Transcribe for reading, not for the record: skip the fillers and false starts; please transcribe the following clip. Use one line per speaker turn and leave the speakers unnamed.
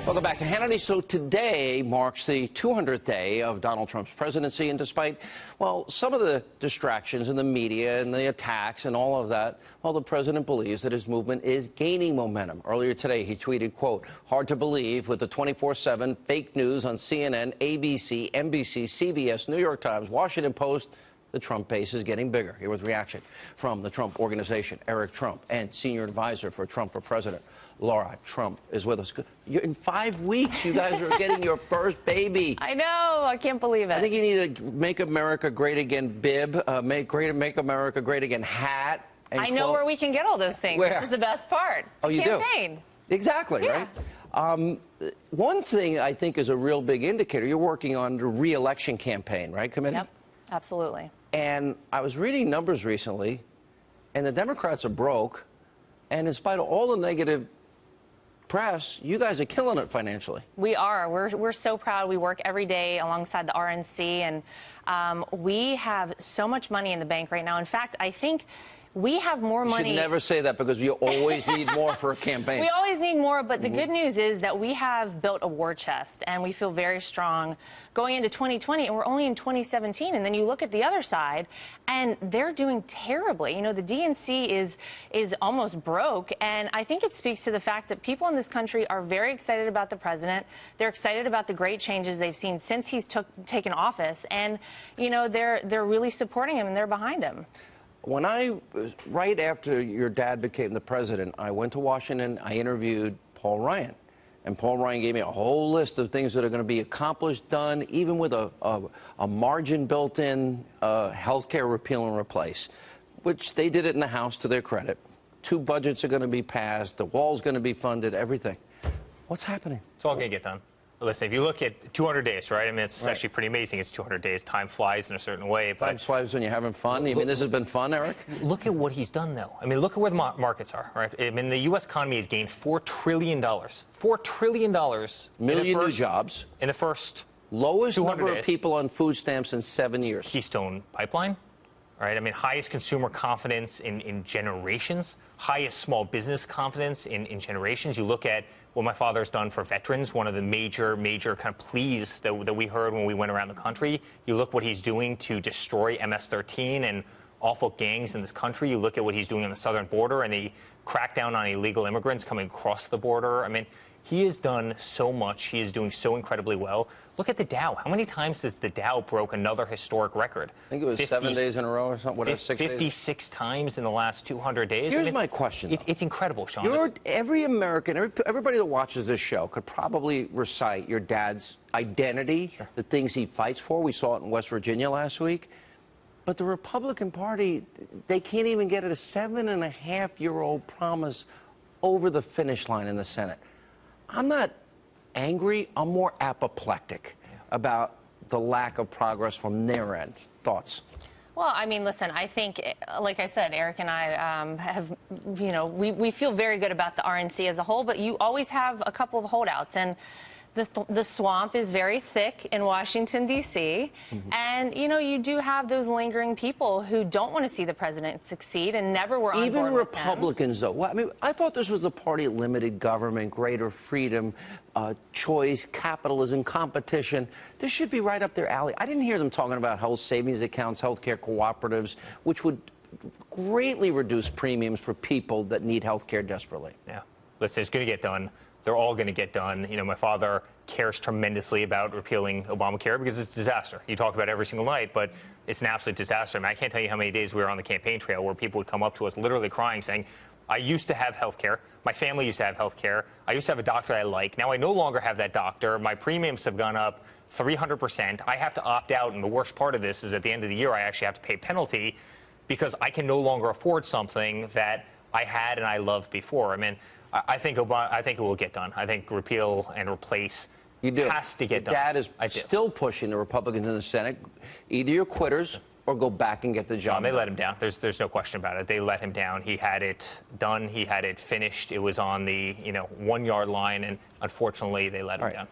Welcome back to Hannity. So today marks the 200th day of Donald Trump's presidency, and despite, well, some of the distractions in the media and the attacks and all of that, well, the president believes that his movement is gaining momentum. Earlier today, he tweeted, quote, "Hard to believe with the 24/7 fake news on CNN, ABC, NBC, CBS, New York Times, Washington Post. The Trump base is getting bigger." Here was reaction from the Trump Organization, Eric Trump, and senior advisor for Trump for president, Lara Trump, is with us. In 5 weeks, you guys are getting your first baby.
I know. I can't believe it.
I think you need a Make America Great Again bib, Make America Great Again hat.
I know where we can get all those things.
Where?
Which is the best part.
Oh, you
campaign.
Do? Exactly,
yeah.
Right? One thing I think is a real big indicator, you're working on the re-election campaign, right, committee?
Yep, absolutely.
And I was reading numbers recently, and the Democrats are broke, and in spite of all the negative press, you guys are killing it financially.
We are. We're so proud. We work every day alongside the RNC, and we have so much money in the bank right now. In fact, I think we have more money.
You should never say that, because you always need more for a campaign.
We always need more, but the good news is that we have built a war chest, and we feel very strong going into 2020, and we're only in 2017. And then you look at the other side, and they're doing terribly. You know, the DNC is almost broke, and I think it speaks to the fact that people in this country are very excited about the president. They're excited about the great changes they've seen since he's taken office, and you know, they're really supporting him and they're behind him.
When right after your dad became the president, I went to Washington, I interviewed Paul Ryan. And Paul Ryan gave me a whole list of things that are going to be accomplished, done, even with a margin built in, health care repeal and replace, which they did it in the House to their credit. 2 budgets are going to be passed, the wall's going to be funded, everything. What's happening?
It's all going to get done. Listen, if you look at 200 days, right? I mean, it's
right.
actually pretty amazing. It's 200 days. Time flies in a certain way.
Time flies when you're having fun. You mean this has been fun, Eric?
Look at what he's done, though. I mean, look at where the markets are, right? I mean, the U.S. economy has gained $4 trillion. $4 trillion.
Million new jobs.
In the first
lowest number
days.
of people on food stamps in 7 years.
Keystone Pipeline, right? I mean, highest consumer confidence in generations. Highest small business confidence in generations. You look at what my father's done for veterans, one of the major kind of pleas that we heard when we went around the country. You look what he's doing to destroy MS-13 and awful gangs in this country. You look at what he's doing on the southern border and the crackdown on illegal immigrants coming across the border. I mean, he has done so much. He is doing so incredibly well. Look at the Dow. How many times has the Dow broke another historic record?
I think it was 7 days in a row or something. Whatever, 6 days.
56 times in the last 200 days.
Here's my question.
It's incredible, Sean.
Every American, everybody that watches this show could probably recite your dad's identity, sure, the things he fights for. We saw it in West Virginia last week. But the Republican Party, they can't even get a 7.5-year-old promise over the finish line in the Senate. I'm not angry. I'm more apoplectic about the lack of progress from their end. Thoughts?
Well, I mean, listen, I think, like I said, Eric and I have, you know, we feel very good about the RNC as a whole, but you always have a couple of holdouts. And the swamp is very thick in Washington, D.C., and, you know, you do have those lingering people who don't want to see the president succeed and never were on board with him.
Even Republicans, though. Well, I mean, I thought this was the party of limited government, greater freedom, choice, capitalism, competition. This should be right up their alley. I didn't hear them talking about health savings accounts, health care cooperatives, which would greatly reduce premiums for people that need health care desperately.
Yeah. Listen, it's going to get done. They're all going to get done. You know, my father cares tremendously about repealing Obamacare because it's a disaster. You talk about it every single night, but it's an absolute disaster. I mean, I can't tell you how many days we were on the campaign trail where people would come up to us literally crying, saying, I used to have health care. My family used to have health care. I used to have a doctor I like. Now I no longer have that doctor. My premiums have gone up 300%. I have to opt out, and the worst part of this is at the end of the year, I actually have to pay a penalty because I can no longer afford something that I had and I loved before. I mean, I think it will get done. I think repeal and replace has to get done.
Dad is still pushing the Republicans in the Senate. Either you're quitters or go back and get the job.
They let him down. There's no question about it. They let him down. He had it done. He had it finished. It was on the 1-yard line, and unfortunately, they let him down.